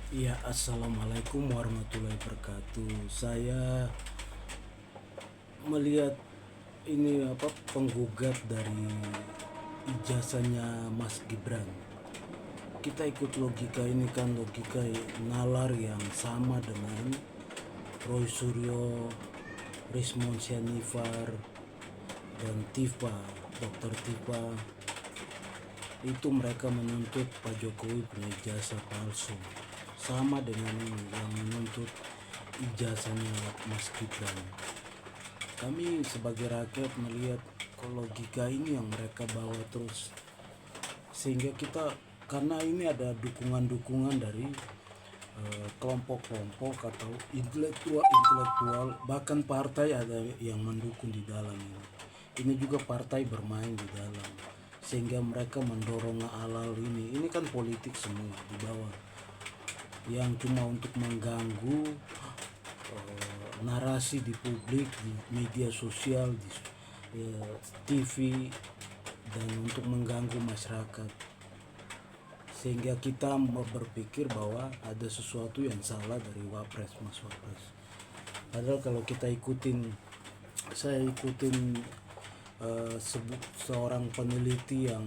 Ya, assalamualaikum warahmatullahi wabarakatuh. Saya melihat ini penggugat dari ijazahnya Mas Gibran. Kita ikut logika ini kan logika nalar yang sama dengan Roy Suryo, Rismon Sianifar, dan Tifa, Dr. Tifa. Itu mereka menuntut Pak Jokowi punya ijazah palsu, sama dengan ini yang menuntut ijazahnya Mas Gibran. Kami sebagai rakyat melihat logika ini yang mereka bawa terus, sehingga kita, karena ini ada dukungan-dukungan dari kelompok-kelompok atau intelektual, bahkan partai ada yang mendukung di dalam ini. Ini juga partai bermain di dalam, sehingga mereka mendorong halal ini. Ini kan politik semua di bawah, yang cuma untuk mengganggu narasi di publik, di media sosial, di TV, dan untuk mengganggu masyarakat, sehingga kita berpikir bahwa ada sesuatu yang salah dari Mas Wapres. Padahal kalau kita saya ikutin seorang peneliti yang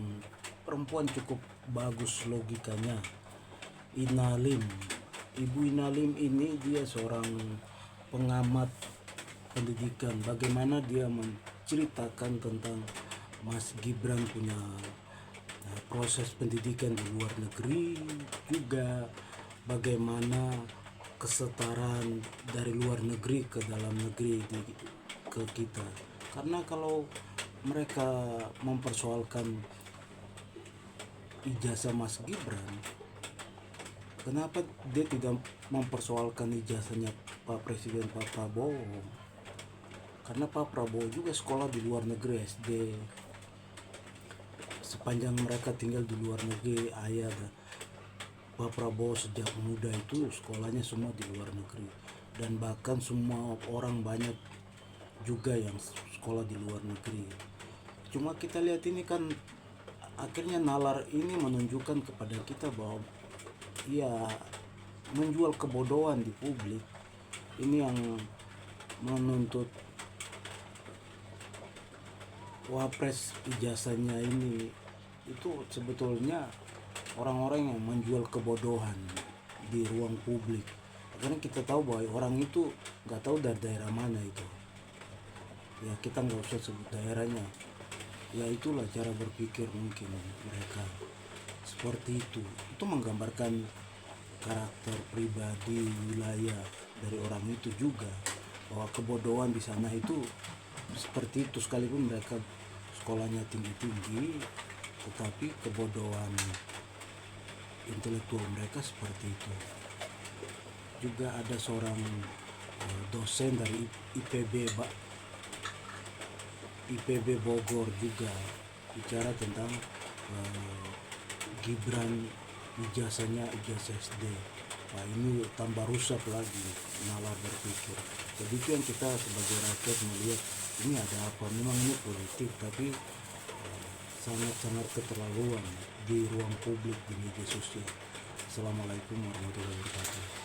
perempuan cukup bagus logikanya, Inalim. Ibu Inalim ini dia seorang pengamat pendidikan. Bagaimana dia menceritakan tentang Mas Gibran punya proses pendidikan di luar negeri, juga bagaimana kesetaraan dari luar negeri ke dalam negeri ke kita. Karena kalau mereka mempersoalkan ijazah Mas Gibran, kenapa dia tidak mempersoalkan ijazahnya Pak Presiden Pak Prabowo? Karena Pak Prabowo juga sekolah di luar negeri SD. Sepanjang mereka tinggal di luar negeri, ayah Pak Prabowo sejak muda itu sekolahnya semua di luar negeri. Dan bahkan semua orang banyak juga yang sekolah di luar negeri. Cuma kita lihat ini kan akhirnya nalar ini menunjukkan kepada kita bahwa ya menjual kebodohan di publik. Ini yang menuntut Wapres ijazahnya ini itu sebetulnya orang-orang yang menjual kebodohan di ruang publik. Karena kita tahu bahwa orang itu nggak tahu dari daerah mana itu. Ya kita nggak usah sebut daerahnya. Ya itulah cara berpikir mungkin mereka seperti itu. Itu menggambarkan karakter pribadi wilayah dari orang itu juga, bahwa kebodohan di sana itu seperti itu. Sekalipun mereka sekolahnya tinggi-tinggi, tetapi kebodohan intelektual mereka seperti itu. Juga ada seorang dosen dari IPB Bogor juga bicara tentang Gibran ijazahnya ijazah SD. Nah ini tambah rusak lagi nalar berpikir. Jadi itu yang kita sebagai rakyat melihat, ini ada apa? Memang ini politik, tapi sangat-sangat keterlaluan di ruang publik, di media sosial. Assalamualaikum warahmatullahi wabarakatuh.